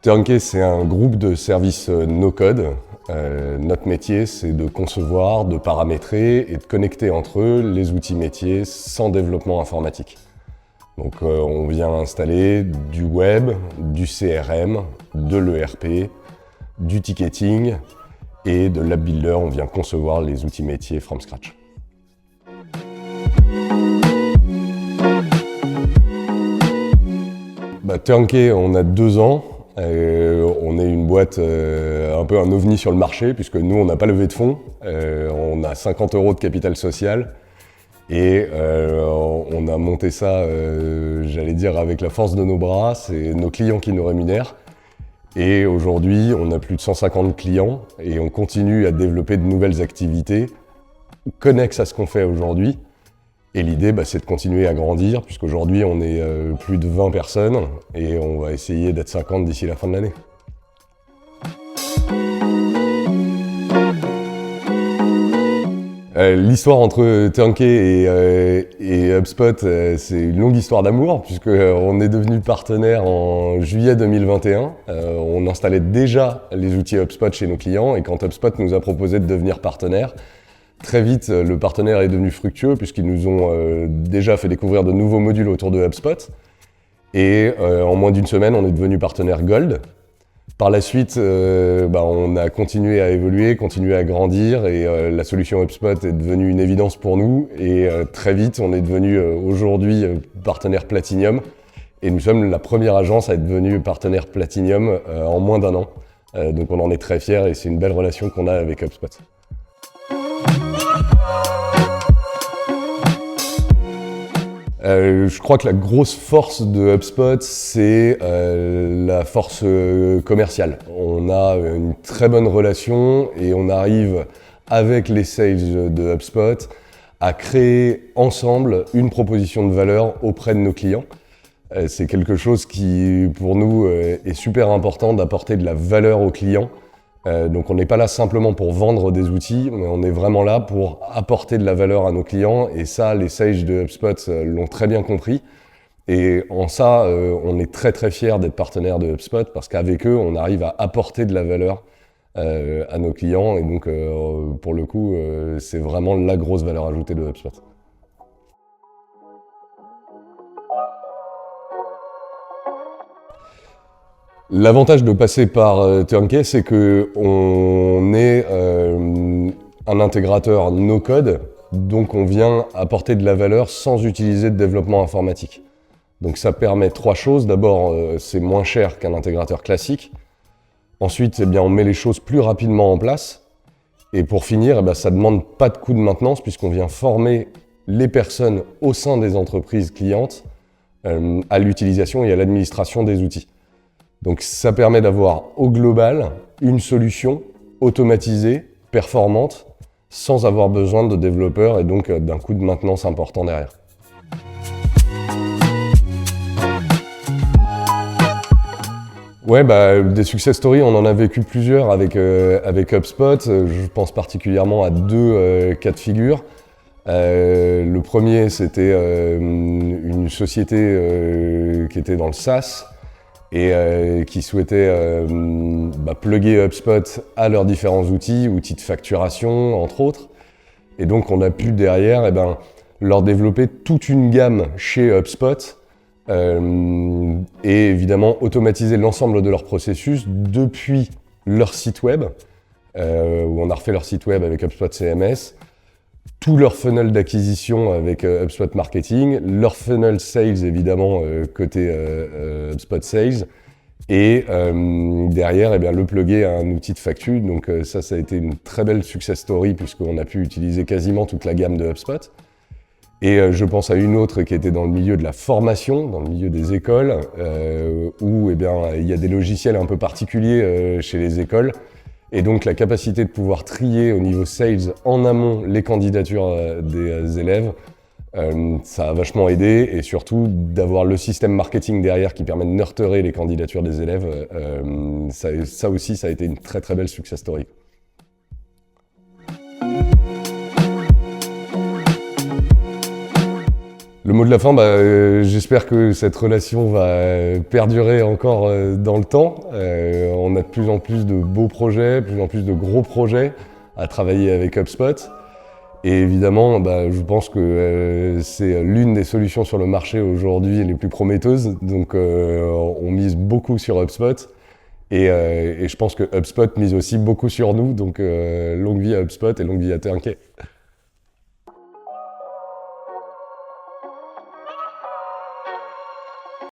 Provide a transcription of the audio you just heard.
Turnkey, c'est un groupe de services no-code. Notre métier, c'est de concevoir, de paramétrer et de connecter entre eux les outils métiers sans développement informatique. Donc on vient installer du web, du CRM, de l'ERP, du ticketing et de l'app builder. On vient concevoir les outils métiers from scratch. Turnkey, on a 2 ans. On est une boîte un peu un ovni sur le marché puisque nous on n'a pas levé de fonds, on a 50 € de capital social et on a monté ça, j'allais dire avec la force de nos bras, c'est nos clients qui nous rémunèrent et aujourd'hui on a plus de 150 clients et on continue à développer de nouvelles activités connexes à ce qu'on fait aujourd'hui. Et l'idée, c'est de continuer à grandir, puisqu'aujourd'hui, on est plus de 20 personnes et on va essayer d'être 50 d'ici la fin de l'année. L'histoire entre Turnkey et HubSpot, c'est une longue histoire d'amour, puisqu'on est devenu partenaire en juillet 2021. On installait déjà les outils HubSpot chez nos clients, et quand HubSpot nous a proposé de devenir partenaire, très vite, le partenaire est devenu fructueux puisqu'ils nous ont déjà fait découvrir de nouveaux modules autour de HubSpot. Et en moins d'une semaine, on est devenu partenaire Gold. Par la suite, on a continué à évoluer, continué à grandir et la solution HubSpot est devenue une évidence pour nous. Et très vite, on est devenu aujourd'hui partenaire Platinum. Et nous sommes la première agence à être devenue partenaire Platinum en moins d'1 an. Donc on en est très fiers et c'est une belle relation qu'on a avec HubSpot. Je crois que la grosse force de HubSpot, c'est la force commerciale. On a une très bonne relation et on arrive avec les sales de HubSpot à créer ensemble une proposition de valeur auprès de nos clients. C'est quelque chose qui, pour nous, est super important d'apporter de la valeur aux clients. Donc on n'est pas là simplement pour vendre des outils, mais on est vraiment là pour apporter de la valeur à nos clients et ça, les sales de HubSpot l'ont très bien compris. Et en ça, on est très très fiers d'être partenaire de HubSpot parce qu'avec eux, on arrive à apporter de la valeur à nos clients et donc pour le coup, c'est vraiment la grosse valeur ajoutée de HubSpot. L'avantage de passer par Turnkey, c'est qu'on est un intégrateur no-code, donc on vient apporter de la valeur sans utiliser de développement informatique. Donc ça permet 3 choses. D'abord, c'est moins cher qu'un intégrateur classique. Ensuite, on met les choses plus rapidement en place. Et pour finir, ça ne demande pas de coût de maintenance puisqu'on vient former les personnes au sein des entreprises clientes à l'utilisation et à l'administration des outils. Donc ça permet d'avoir au global une solution automatisée, performante, sans avoir besoin de développeurs et donc d'un coût de maintenance important derrière. Ouais, des success stories, on en a vécu plusieurs avec HubSpot. Je pense particulièrement à 2 cas de figure. Le premier, c'était une société qui était dans le SaaS, et qui souhaitaient plugger HubSpot à leurs différents outils de facturation, entre autres. Et donc, on a pu derrière leur développer toute une gamme chez HubSpot et évidemment automatiser l'ensemble de leur processus depuis leur site web, où on a refait leur site web avec HubSpot CMS, tout leur funnel d'acquisition avec HubSpot Marketing, leur funnel sales évidemment côté HubSpot Sales, et derrière le plugger à un outil de factu. Donc ça a été une très belle success story puisqu'on a pu utiliser quasiment toute la gamme de HubSpot. Et je pense à une autre qui était dans le milieu de la formation, dans le milieu des écoles, où il y a des logiciels un peu particuliers chez les écoles. Et donc la capacité de pouvoir trier au niveau sales en amont les candidatures des élèves, ça a vachement aidé et surtout d'avoir le système marketing derrière qui permet de nurturer les candidatures des élèves, ça aussi ça a été une très très belle success story. Le mot de la fin, j'espère que cette relation va perdurer encore dans le temps. On a de plus en plus de beaux projets, de plus en plus de gros projets à travailler avec HubSpot. Et évidemment, je pense que c'est l'une des solutions sur le marché aujourd'hui les plus prometteuses. Donc on mise beaucoup sur HubSpot. Et je pense que HubSpot mise aussi beaucoup sur nous. Donc longue vie à HubSpot et longue vie à Turnkey.